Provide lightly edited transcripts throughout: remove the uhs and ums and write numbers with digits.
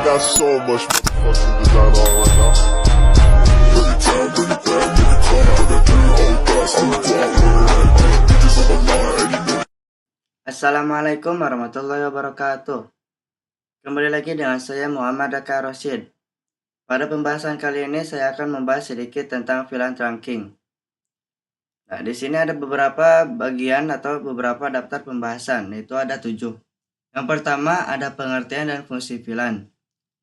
got so much motherfucking design on right now. Bring it down, bring it back, make it clap. I got 3 old thoughts, I'm the guap, bitches on my line, and you know. Assalamualaikum warahmatullahi wabarakatuh. Kembali lagi dengan saya Muhammad Aka Rosid. Pada pembahasan kali ini saya akan membahas sedikit tentang VLAN trunking. Nah, di sini ada beberapa bagian atau beberapa daftar pembahasan, yaitu ada 7. Yang pertama ada pengertian dan fungsi VLAN.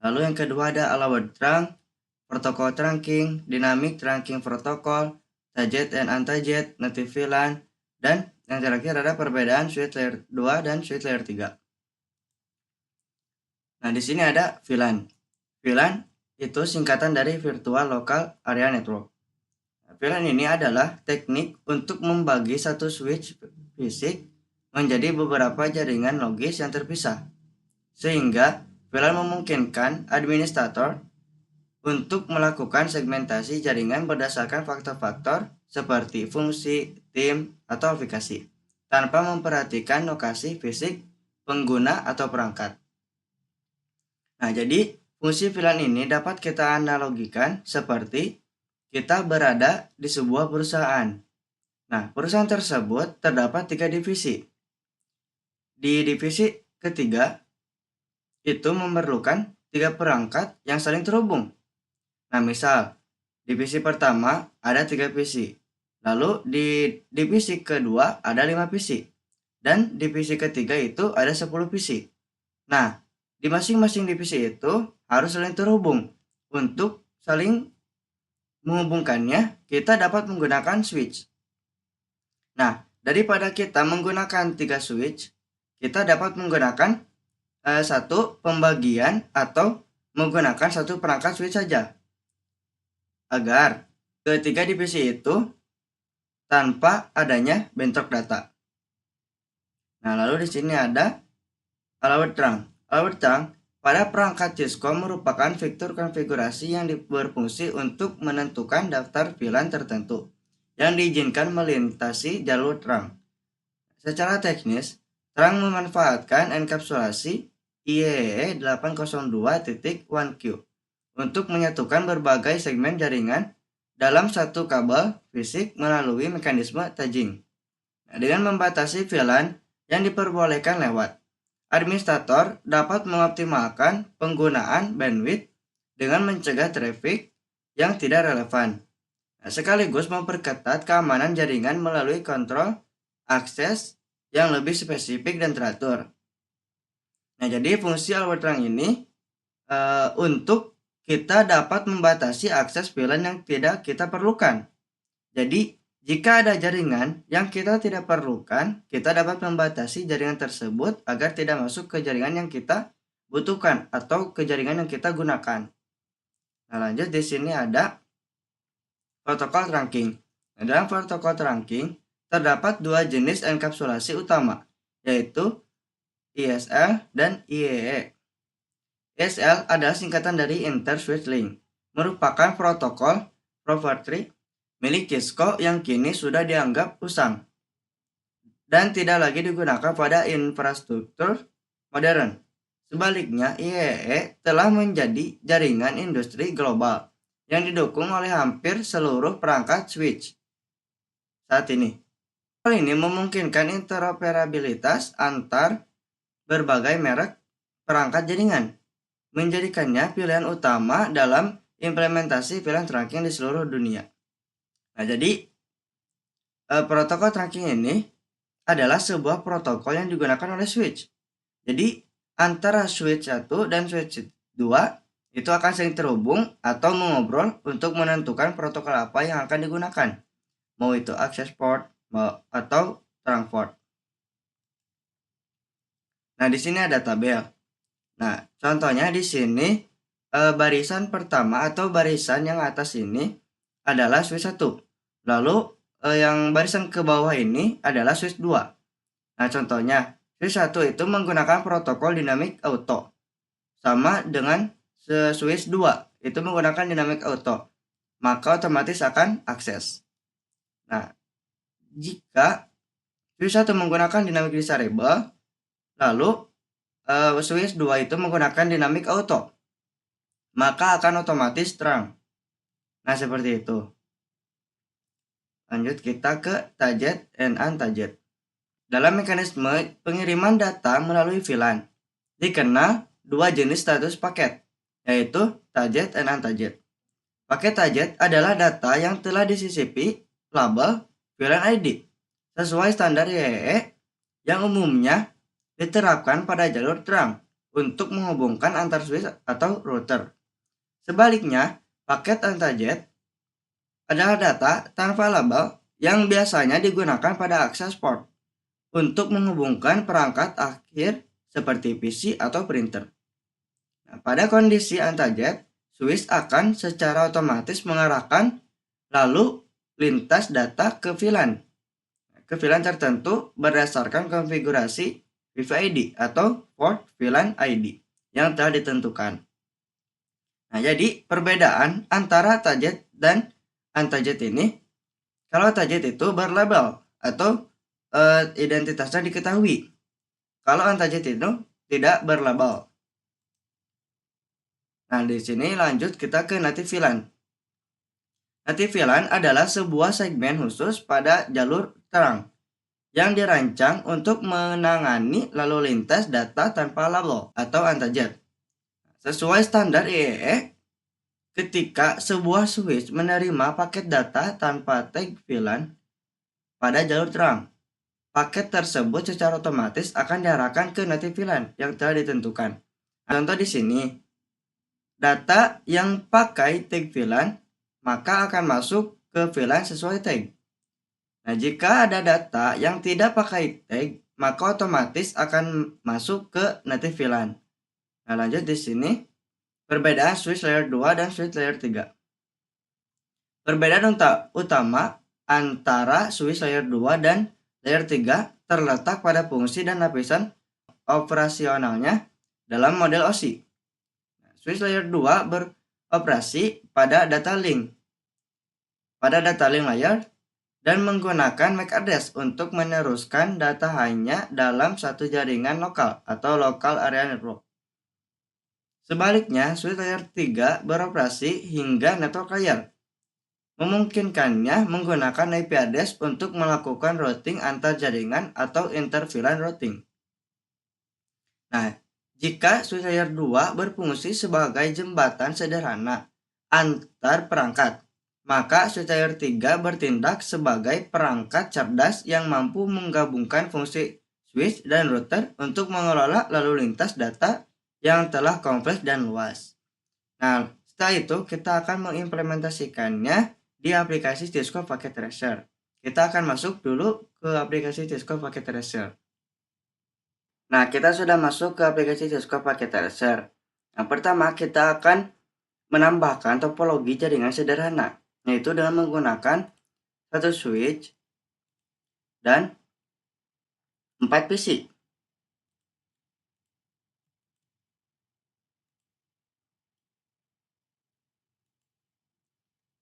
Lalu yang kedua ada allowed trunk, protokol trunking, dynamic trunking protokol, target and anti-jet, native VLAN, dan yang terakhir ada perbedaan switch layer 2 dan switch layer 3. Nah, di sini ada VLAN. VLAN itu singkatan dari Virtual Local Area Network. Nah, VLAN ini adalah teknik untuk membagi satu switch fisik menjadi beberapa jaringan logis yang terpisah. Sehingga VLAN memungkinkan administrator untuk melakukan segmentasi jaringan berdasarkan faktor-faktor seperti fungsi, tim, atau aplikasi, tanpa memperhatikan lokasi fisik pengguna atau perangkat. Nah, jadi fungsi VLAN ini dapat kita analogikan seperti kita berada di sebuah perusahaan. Nah, perusahaan tersebut terdapat 3 divisi. Di divisi ketiga, itu memerlukan 3 perangkat yang saling terhubung. Nah, misal, divisi pertama ada 3 PC. Lalu di divisi kedua ada 5 PC. Dan divisi ketiga itu ada 10 PC. Nah, di masing-masing divisi itu harus saling terhubung. Untuk saling menghubungkannya, kita dapat menggunakan switch. Nah, daripada kita menggunakan 3 switch, kita dapat menggunakan satu pembagian atau menggunakan satu perangkat switch saja. Agar ketiga divisi itu tanpa adanya bentrok data. Nah, lalu di sini ada allowed trunk. Allowed trunk pada perangkat Cisco merupakan fitur konfigurasi yang berfungsi untuk menentukan daftar VLAN tertentu yang diizinkan melintasi jalur trunk. Secara teknis, trunk memanfaatkan enkapsulasi IEEE 802.1Q untuk menyatukan berbagai segmen jaringan dalam satu kabel fisik melalui mekanisme tagging. Nah, dengan membatasi VLAN yang diperbolehkan lewat, administrator dapat mengoptimalkan penggunaan bandwidth dengan mencegah traffic yang tidak relevan. Nah, sekaligus memperketat keamanan jaringan melalui kontrol akses yang lebih spesifik dan teratur. Nah, jadi fungsi allowed trunk ini untuk kita dapat membatasi akses VLAN yang tidak kita perlukan. Jadi, jika ada jaringan yang kita tidak perlukan, kita dapat membatasi jaringan tersebut agar tidak masuk ke jaringan yang kita butuhkan atau ke jaringan yang kita gunakan. Nah, lanjut di sini ada protokol trunking. Nah, dalam protokol trunking terdapat 2 jenis enkapsulasi utama, yaitu ISL dan IEE. ISL adalah singkatan dari Inter-Switch Link, merupakan protokol proprietary milik Cisco yang kini sudah dianggap usang dan tidak lagi digunakan pada infrastruktur modern. Sebaliknya, IEE telah menjadi jaringan industri global yang didukung oleh hampir seluruh perangkat switch saat ini. Hal ini memungkinkan interoperabilitas antar berbagai merek perangkat jaringan, menjadikannya pilihan utama dalam implementasi VLAN trunking di seluruh dunia. Nah, jadi protokol trunking ini adalah sebuah protokol yang digunakan oleh switch. Jadi antara switch 1 dan switch 2 itu akan saling terhubung atau mengobrol untuk menentukan protokol apa yang akan digunakan. Mau itu access port atau trunk port. Nah, di sini ada tabel. Nah, contohnya di sini barisan pertama atau barisan yang atas ini adalah switch 1. Lalu yang barisan ke bawah ini adalah switch 2. Nah, contohnya switch 1 itu menggunakan protokol dynamic auto. Sama dengan switch 2 itu menggunakan dynamic auto. Maka otomatis akan akses. Nah, jika switch 1 menggunakan dynamic disable, lalu switch 2 itu menggunakan dynamic auto. maka akan otomatis terang. Nah, seperti itu. Lanjut kita ke target and untarget. Dalam mekanisme pengiriman data melalui VLAN, dikenal dua jenis status paket, yaitu target and untarget. Paket target adalah data yang telah disisipi label VLAN ID sesuai standar YEE yang umumnya diterapkan pada jalur terang untuk menghubungkan antar switch atau router. Sebaliknya, paket untarget adalah data tanpa label yang biasanya digunakan pada akses port untuk menghubungkan perangkat akhir seperti PC atau printer. Nah, pada kondisi untarget, switch akan secara otomatis mengarahkan lalu lintas data ke VLAN tertentu berdasarkan konfigurasi VVID atau port VLAN ID yang telah ditentukan. Nah, jadi perbedaan antara target dan untarget ini, kalau target itu berlabel atau identitasnya diketahui. Kalau untarget itu tidak berlabel. Nah, di sini lanjut kita ke native VLAN. Native VLAN adalah sebuah segmen khusus pada jalur terang yang dirancang untuk menangani lalu lintas data tanpa label atau untarget. Sesuai standar YEE, ketika sebuah switch menerima paket data tanpa tag VLAN pada jalur terang, paket tersebut secara otomatis akan diarahkan ke native VLAN yang telah ditentukan. Contoh di sini, data yang pakai tag VLAN maka akan masuk ke VLAN sesuai tag. Nah, jika ada data yang tidak pakai tag, maka otomatis akan masuk ke native VLAN. Nah, lanjut di sini perbedaan switch layer 2 dan switch layer 3. Perbedaan utama antara switch layer 2 dan layer 3 terletak pada fungsi dan lapisan operasionalnya dalam model OSI. Switch layer 2 beroperasi pada data link layer dan menggunakan MAC address untuk meneruskan data hanya dalam satu jaringan lokal atau local area network. Sebaliknya, switch layer 3 beroperasi hingga network layer, memungkinkannya menggunakan IP address untuk melakukan routing antar jaringan atau inter-VLAN routing. Nah, jika switch layer 2 berfungsi sebagai jembatan sederhana antar perangkat, maka switch layer 3 bertindak sebagai perangkat cerdas yang mampu menggabungkan fungsi switch dan router untuk mengelola lalu lintas data yang telah kompleks dan luas. Nah, setelah itu kita akan mengimplementasikannya di aplikasi Cisco Packet Tracer. Kita akan masuk dulu ke aplikasi Cisco Packet Tracer. Nah, kita sudah masuk ke aplikasi Cisco Packet Tracer. Yang pertama, kita akan menambahkan topologi jaringan sederhana, yaitu dengan menggunakan satu switch dan 4 PC.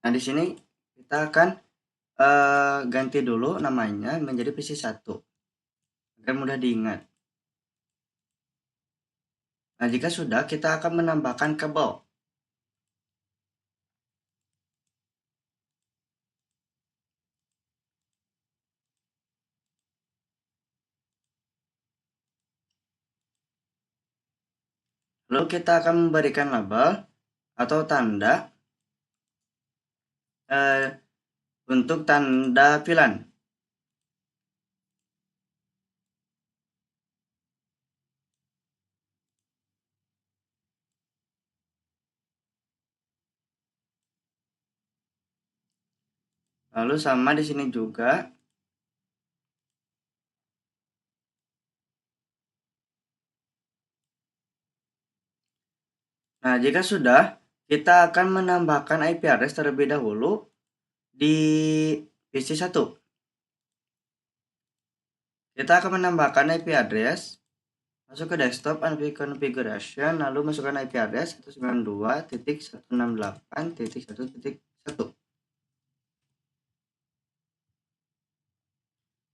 Nah, di sini kita akan ganti dulu namanya menjadi PC 1 agar mudah diingat. Nah, jika sudah, kita akan menambahkan kabel. Lalu kita akan memberikan label atau tanda untuk tanda VLAN. Lalu sama di sini juga. Nah, jika sudah, kita akan menambahkan IP address terlebih dahulu di PC 1. Kita akan menambahkan IP address, masuk ke desktop configuration, lalu masukkan IP address 192.168.1.1.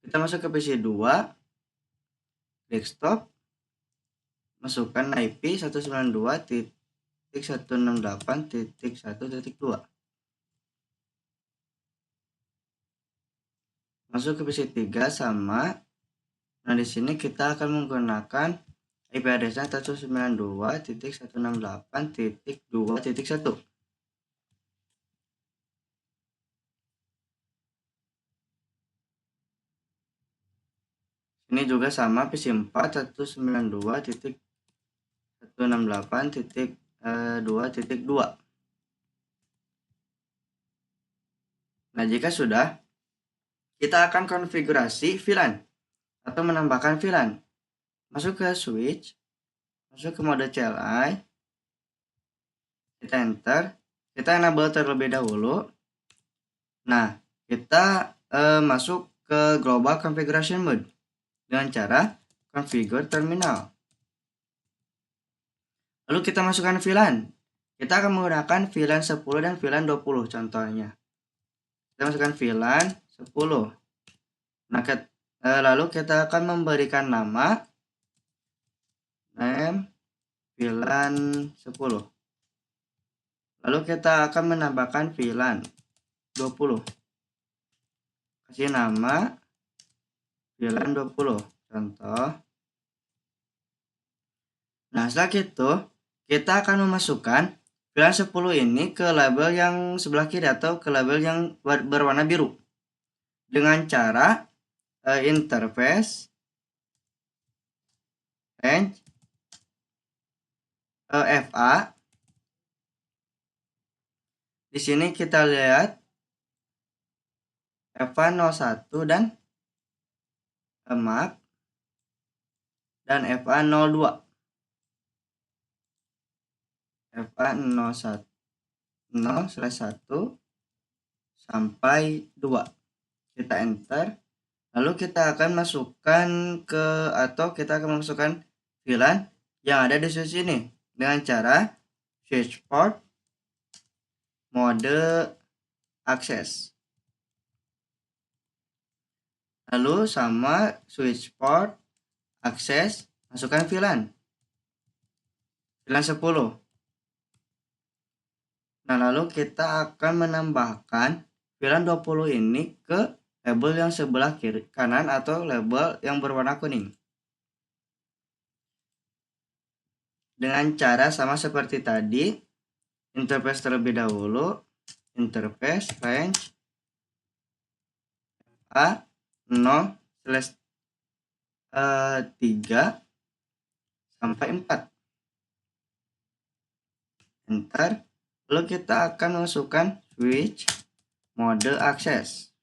Kita masuk ke PC 2, desktop, masukkan IP 192.168.1.1. 192.168.1.1.2. Masuk ke PC 3 sama. Nah, di sini kita akan menggunakan IP address-nya 192.168.2.1. Ini juga sama PC 4 192.168.2.2. Nah, jika sudah, kita akan konfigurasi VLAN atau menambahkan VLAN. Masuk ke switch, masuk ke mode CLI, kita enter, kita enable terlebih dahulu. Nah, kita masuk ke global configuration mode dengan cara configure terminal. Lalu kita masukkan VLAN. Kita akan menggunakan VLAN 10 dan VLAN 20 contohnya. Kita masukkan VLAN 10. Nah, lalu kita akan memberikan nama name VLAN 10. Lalu kita akan menambahkan VLAN 20. Kasih nama VLAN 20. Contoh. Nah, setelah itu kita akan memasukkan VLAN 10 ini ke label yang sebelah kiri atau ke label yang berwarna biru dengan cara interface range FA. Di sini kita lihat FA 01 dan maaf dan FA 02. FA 0/1 sampai 2. Kita enter. Lalu kita akan masukkan kita akan masukkan VLAN yang ada di switch ini dengan cara switch port mode access. Lalu sama switch port access, masukkan VLAN 10. Nah, lalu kita akan menambahkan VLAN 20 ini ke label yang sebelah kiri kanan atau label yang berwarna kuning. Dengan cara sama seperti tadi, interface terlebih dahulu, interface range A 0/3 sampai 4. Enter. Lalu kita akan masukkan switch mode access.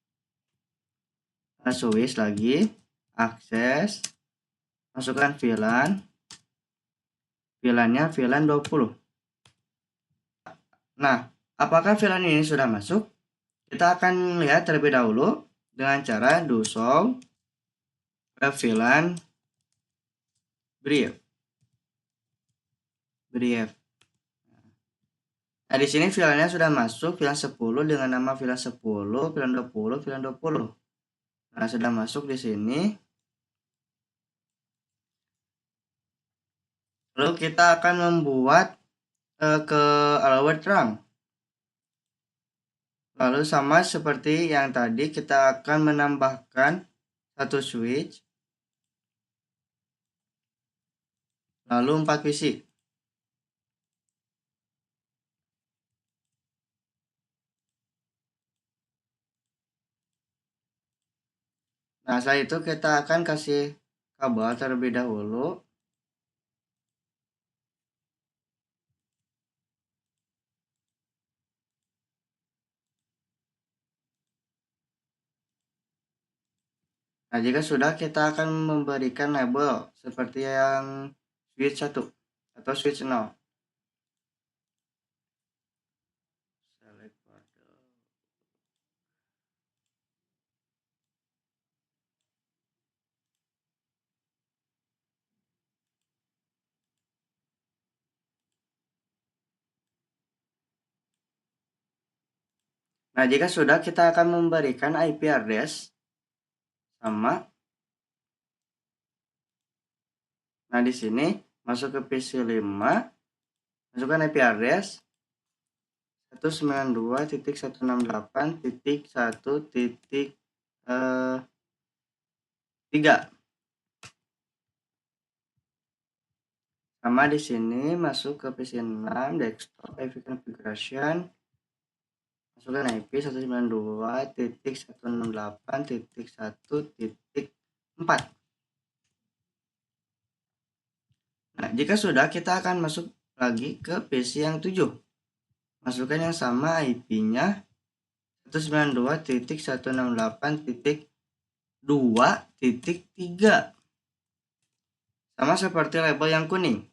Nah, switch lagi, access, masukkan VLAN. VLAN-nya VLAN 20. Nah, apakah VLAN ini sudah masuk? Kita akan lihat terlebih dahulu dengan cara do show VLAN brief. Nah, di sini VLAN-nya sudah masuk, VLAN 10 dengan nama VLAN 10, VLAN 20, VLAN 20. Nah, sudah masuk di sini. Lalu kita akan membuat ke allow trunk. Lalu sama seperti yang tadi, kita akan menambahkan satu switch. Lalu 4 PC. Nah, setelah itu kita akan kasih kabel terlebih dahulu. Nah, jika sudah, kita akan memberikan label seperti yang switch 1 atau switch 0. Nah, jika sudah, kita akan memberikan IP address sama. Nah, di sini masuk ke PC 5. Masukkan IP address 192.168.1.3. Sama di sini masuk ke PC6 desktop IP configuration, masukkan IP 192.168.1.4. Nah, jika sudah, kita akan masuk lagi ke PC yang 7. Masukkan yang sama IP-nya 192.168.2.3. Sama seperti label yang kuning.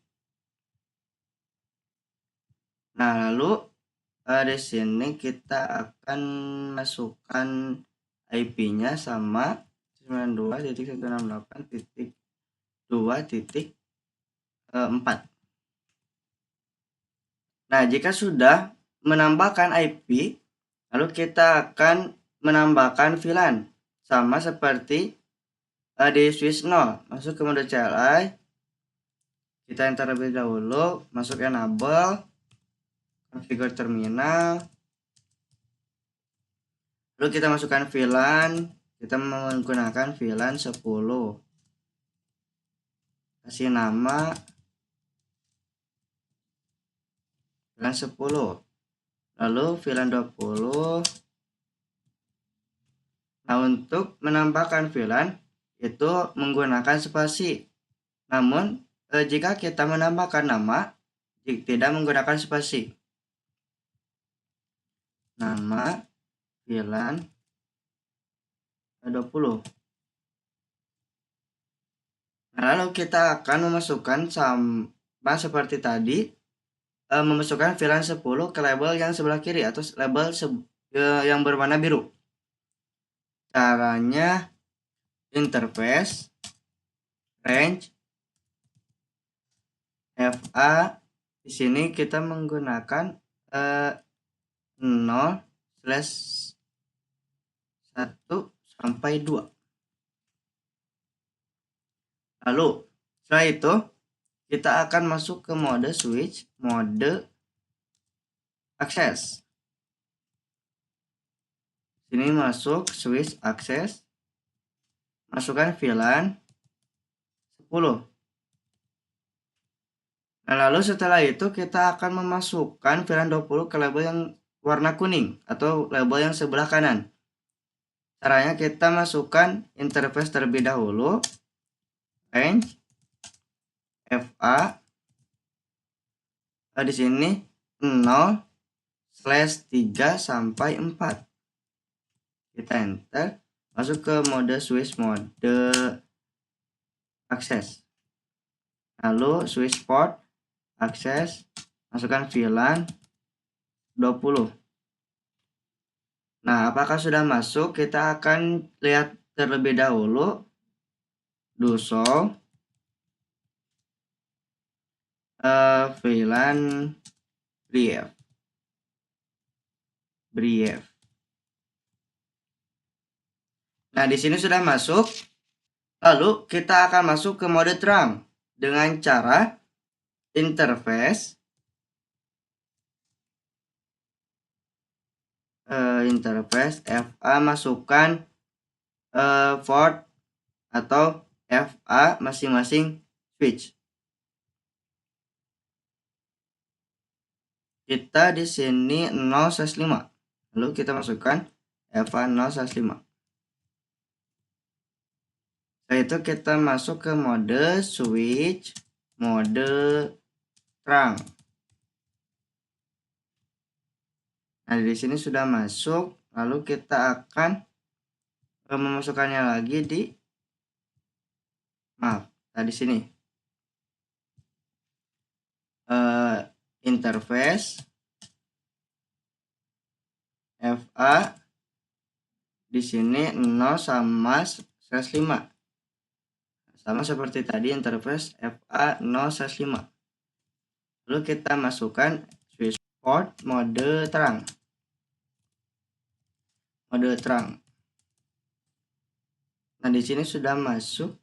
Nah, lalu di sini kita akan masukkan IP-nya sama 92.168.2.4. Nah, jika sudah menambahkan IP, lalu kita akan menambahkan VLAN sama seperti di switch 0. Masuk ke mode CLI, kita enter terlebih dahulu, masuk enable, configure terminal, lalu kita masukkan VLAN, kita menggunakan VLAN 10, kasih nama VLAN 10, lalu VLAN 20. Nah, untuk menambahkan VLAN itu menggunakan spasi, namun jika kita menambahkan nama tidak menggunakan spasi. Nama VLAN 20. Nah, lalu kita akan memasukkan sama seperti tadi, memasukkan VLAN 10 ke label yang sebelah kiri atau label yang berwarna biru. Caranya interface range FA. Di sini kita menggunakan 0/1 sampai 2. Lalu setelah itu kita akan masuk ke mode switch, mode access. Sini masuk switch access, masukkan VLAN 10. Nah, lalu setelah itu kita akan memasukkan VLAN 20 ke label yang warna kuning atau label yang sebelah kanan. Caranya kita masukkan interface terlebih dahulu, range FA. Di sini 0/3 sampai 4. Kita enter, masuk ke mode switch, mode access. Lalu switch port access, masukkan VLAN 20. Nah, apakah sudah masuk? Kita akan lihat terlebih dahulu. Do show VLAN brief. Nah, di sini sudah masuk. Lalu kita akan masuk ke mode terang dengan cara interface FA, masukkan port atau FA masing-masing switch. Kita di sini 0/5. Lalu kita masukkan FA 0/5. Setelah itu kita masuk ke mode switch, mode terang. Nah, di sini sudah masuk. Lalu kita akan memasukkannya lagi di di sini interface FA. Di sini 0/5. Sama seperti tadi, interface FA 0/5. Lalu kita masukkan switch port mode terang. Nah, di sini sudah masuk.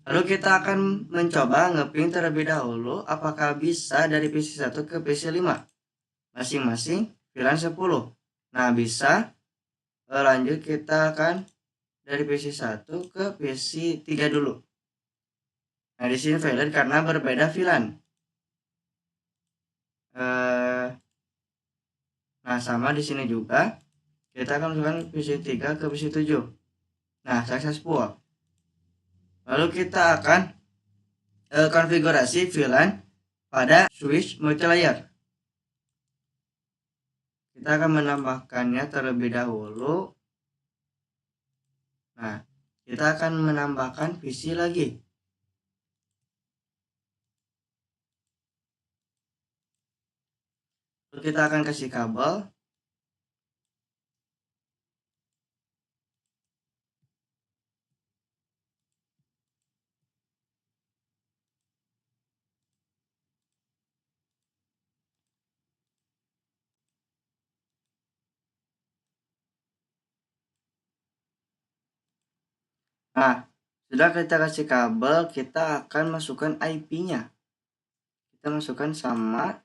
Lalu kita akan mencoba ngeping terlebih dahulu apakah bisa dari PC1 ke PC5 masing-masing VLAN 10. Nah, bisa. Lanjut kita akan dari PC1 ke PC3 dulu. Nah, di sini valid karena berbeda VLAN. Nah, sama di sini juga kita akan masukkan PC3 ke PC7. Nah, successful. Lalu kita akan konfigurasi VLAN pada switch multilayer. Kita akan menambahkannya terlebih dahulu. Nah, kita akan menambahkan PC lagi. Lalu kita akan kasih kabel. Nah, sudah kita kasih kabel, kita akan masukkan IP-nya. Kita masukkan sama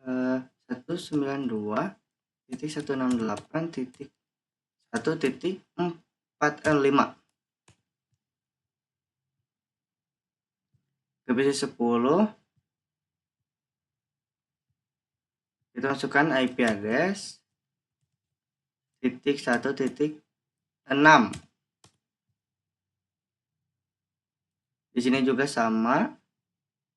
192.168.1.4L5 ke PC10. Kita masukkan IP address .1.6. Di sini juga sama,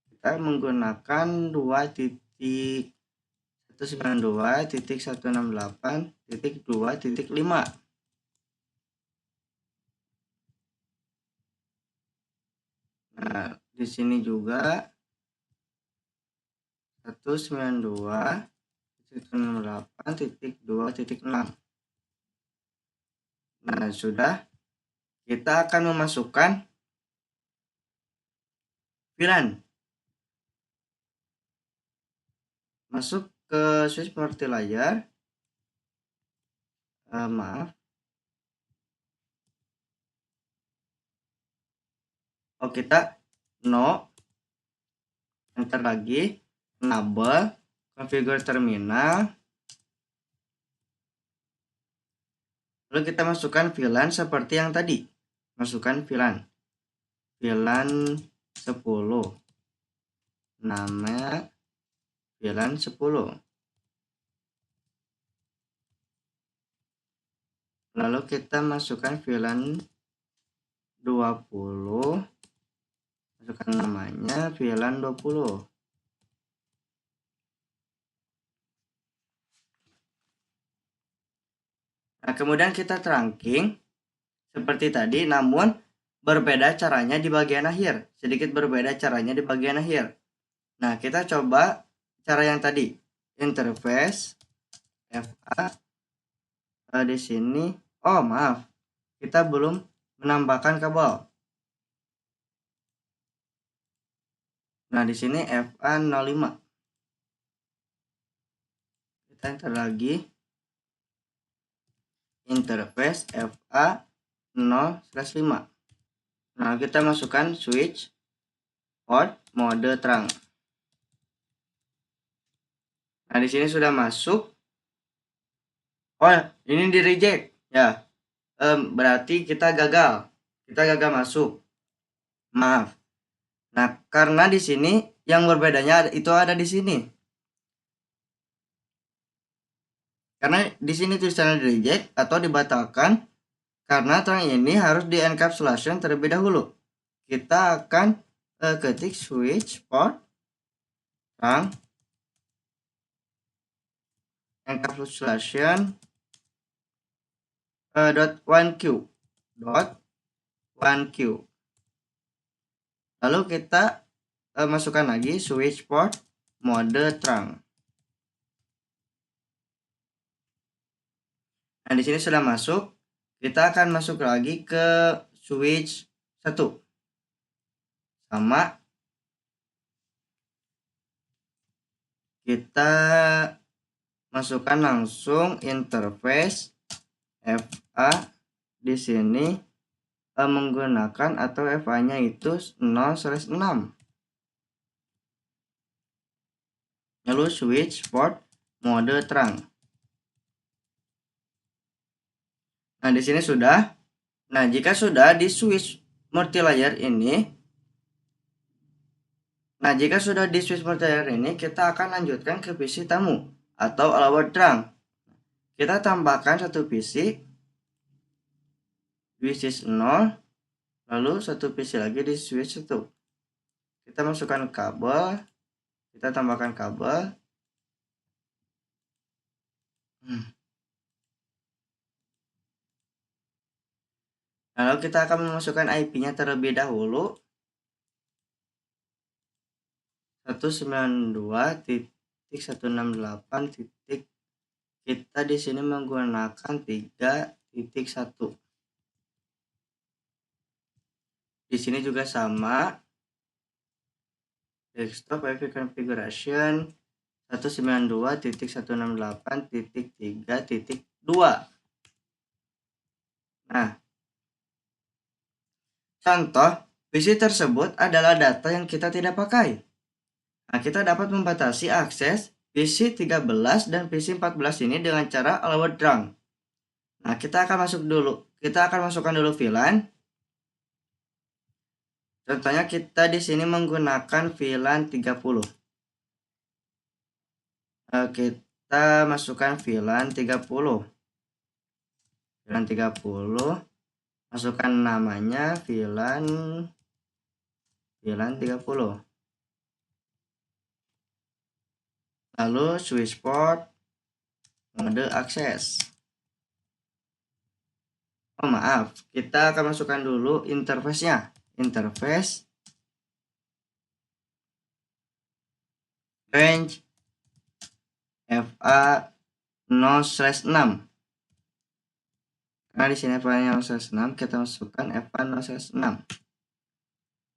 kita menggunakan 2.192.168.2.5. Nah, di sini juga 192.168.2.6. Nah, sudah. Kita akan memasukkan VLAN. Masuk ke switch multilayer. Maaf. Oh, kita no. Enter lagi. Enable. Configure terminal. Lalu kita masukkan VLAN seperti yang tadi. Masukkan VLAN 10. Nama VLAN 10. Lalu kita masukkan VLAN 20. Masukkan namanya VLAN 20. Nah, kemudian kita trunking seperti tadi, namun berbeda caranya di bagian akhir. Sedikit berbeda caranya di bagian akhir. Nah, kita coba cara yang tadi. Interface FA. Di sini, oh maaf, kita belum menambahkan kabel. Nah, di sini FA05. Kita enter lagi. Interface FA0/5. Nah, kita masukkan switch port mode terang. Nah, di sini sudah masuk. Oh, ini di reject ya. Berarti kita gagal. Kita gagal masuk. Maaf. Nah, karena di sini yang berbedanya itu ada di sini. Karena di sini tulisannya di reject atau dibatalkan, karena terang ini harus di encapsulation terlebih dahulu. Kita akan ketik switch port terang encapsulation .1Q. Lalu kita masukkan lagi switch port mode terang. Nah, di sini sudah masuk. Kita akan masuk lagi ke switch 1. Sama. Kita masukkan langsung interface FA di sini menggunakan atau FA-nya itu 0/6. Lalu switch port mode terang. Nah, di sini sudah. Nah, jika sudah di switch multilayer ini, kita akan lanjutkan ke PC tamu atau allowed terang. Kita tambahkan satu PC, switch 0, lalu satu PC lagi di switch 1. Kita masukkan kabel, kita tambahkan kabel. Lalu kita akan memasukkan IP-nya terlebih dahulu. 192.168. Kita di sini menggunakan 3.1. Di sini juga sama. Desktop IP configuration 192.168.3.2. Nah, contoh PC tersebut adalah data yang kita tidak pakai. Nah, kita dapat membatasi akses PC 13 dan PC 14 ini dengan cara allowed terang. Nah, kita akan masukkan dulu VLAN. Contohnya kita di sini menggunakan VLAN 30. Kita masukkan VLAN 30. VLAN 30. Masukkan namanya VLAN 30. Lalu switch port mode akses. Oh maaf, kita akan masukkan dulu interface-nya. Interface range FA 0/6. Karena di sini FA-nya 0/6, kita masukkan FA 0/6.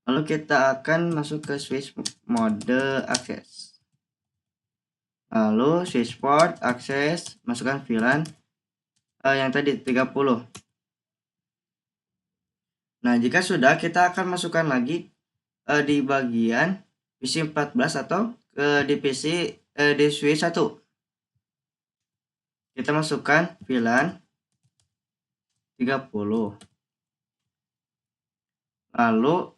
Lalu kita akan masuk ke switch mode akses. Lalu switch port akses, masukkan VLAN yang tadi 30. Nah, jika sudah, kita akan masukkan lagi di bagian PC 14 atau di PC di switch 1. Kita masukkan VLAN 30. Lalu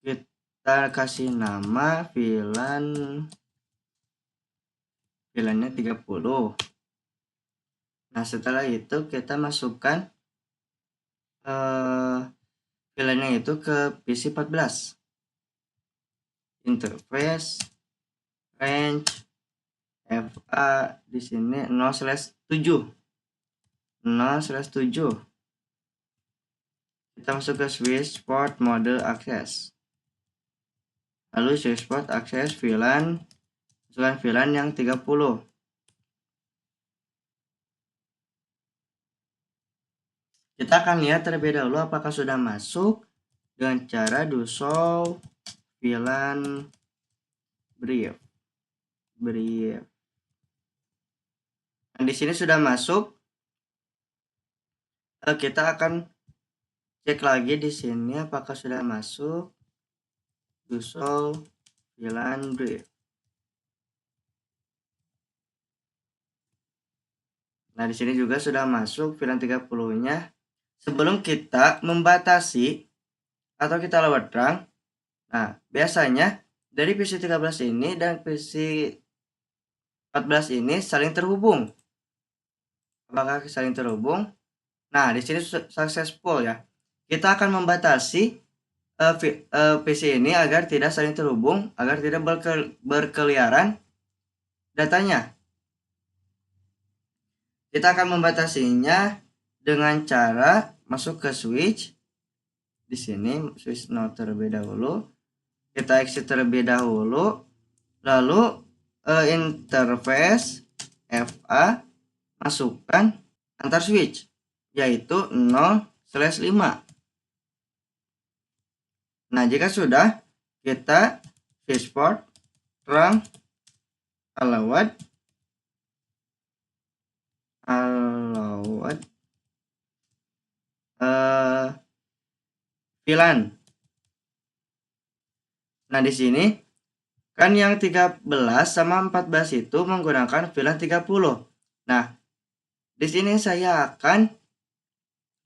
kita kasih nama VLAN-nya 30. Nah, setelah itu kita masukkan VLAN-nya itu ke PC 14. Interface range FA di sini 0/7. 0/7. Kita masuk ke switch port mode akses. Lalu switch port akses VLAN, masukkan VLAN yang 30. Kita akan lihat terlebih dahulu apakah sudah masuk dengan cara do show VLAN brief. Nah, di sini sudah masuk. Kita akan cek lagi di sini apakah sudah masuk. Do show VLAN brief. Nah, di sini juga sudah masuk VLAN 30-nya. Sebelum kita membatasi atau kita allowed terang, nah, biasanya dari PC 13 ini dan PC 14 ini saling terhubung. Apakah saling terhubung? Nah, di sini successful ya. Kita akan membatasi PC ini agar tidak saling terhubung, agar tidak berkeliaran datanya. Kita akan membatasinya dengan cara masuk ke switch. Di sini switch 0 terlebih dahulu. Kita exit terlebih dahulu. Lalu interface FA, masukkan antar switch, yaitu 0/5. Nah, jika sudah, kita switch port terang allowed VLAN. Nah, di sini kan yang 13 sama 14 itu menggunakan VLAN 30. Nah, di sini saya akan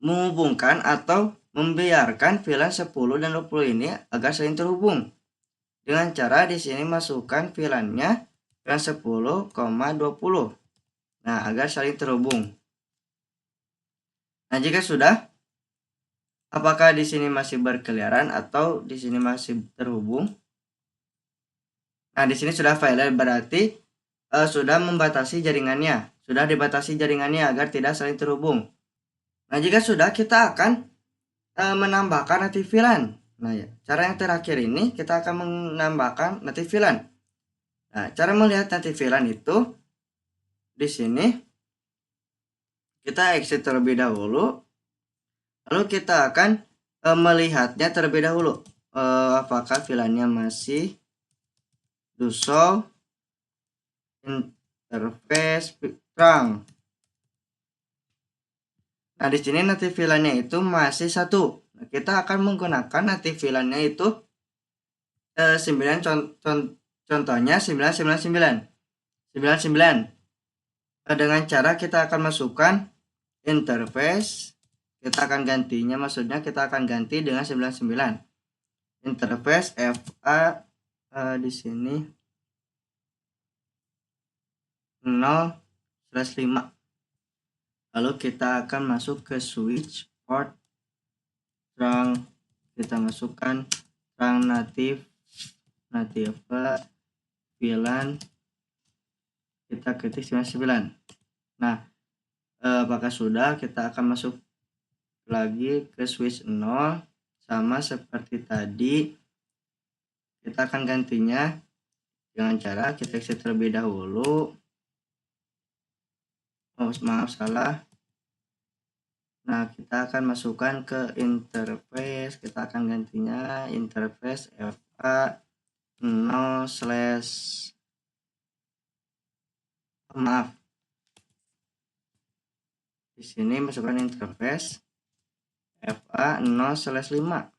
menghubungkan atau membiarkan VLAN 10 dan 20 ini agar saling terhubung. Dengan cara di sini masukkan VLAN-nya VLAN 10,20. Nah, agar saling terhubung. Nah, jika sudah, apakah di sini masih berkeliaran atau di sini masih terhubung? Nah, di sini sudah failed, berarti sudah membatasi jaringannya. Sudah dibatasi jaringannya agar tidak saling terhubung. Nah, jika sudah, kita akan menambahkan native VLAN. Nah, ya, cara yang terakhir ini kita akan menambahkan native VLAN. Nah, cara melihat native VLAN itu di sini kita exit terlebih dahulu. Lalu kita akan melihatnya terlebih dahulu. Apakah VLAN-nya masih do show interface trunk. Nah, di sini native VLAN-nya itu masih 1. Nah, kita akan menggunakan native VLAN-nya itu 9 contohnya 999. Dengan cara kita akan masukkan interface, kita akan gantinya, maksudnya kita akan ganti dengan 99. Interface FA di sini 0/5. Lalu kita akan masuk ke switch port trunk, kita masukkan trunk native VLAN, kita ketik 99. Nah, apakah sudah? Kita akan masuk lagi ke switch 0, sama seperti tadi. Kita akan gantinya dengan cara kita exit terlebih dahulu. Maaf, salah. Nah, kita akan masukkan ke interface, kita akan gantinya interface FA 0/ maaf. Di sini masukkan interface FA 0/5.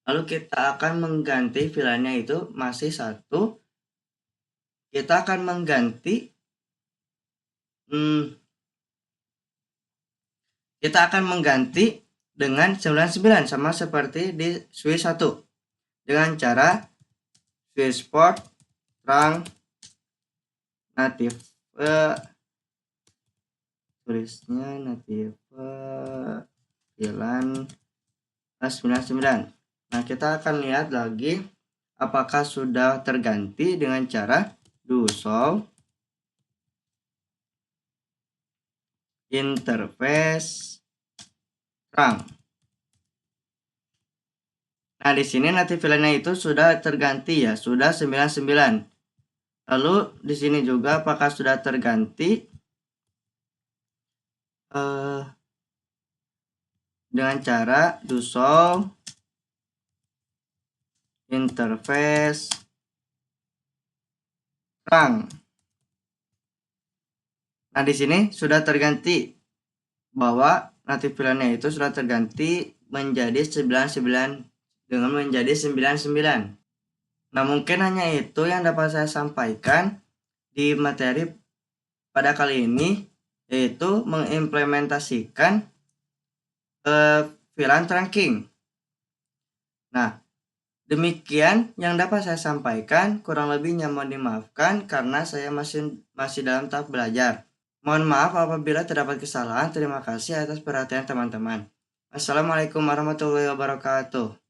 Lalu kita akan mengganti VLAN-nya itu masih 1. Kita akan mengganti dengan 99, sama seperti di switch 1, dengan cara switch port trunk native tulisnya native VLAN 99. Nah, kita akan lihat lagi apakah sudah terganti dengan cara do show interface trunk. Nah, di sini native VLAN-nya itu sudah terganti ya, sudah 99. Lalu di sini juga apakah sudah terganti dengan cara do show interface trunk. Nah, di sini sudah terganti bahwa native VLAN-nya itu sudah terganti menjadi 99 dengan menjadi 99. Nah, mungkin hanya itu yang dapat saya sampaikan di materi pada kali ini, yaitu mengimplementasikan VLAN trunking. Nah, demikian yang dapat saya sampaikan, kurang lebihnya mohon dimaafkan karena saya masih dalam tahap belajar. Mohon maaf apabila terdapat kesalahan. Terima kasih atas perhatian teman-teman. Assalamualaikum warahmatullahi wabarakatuh.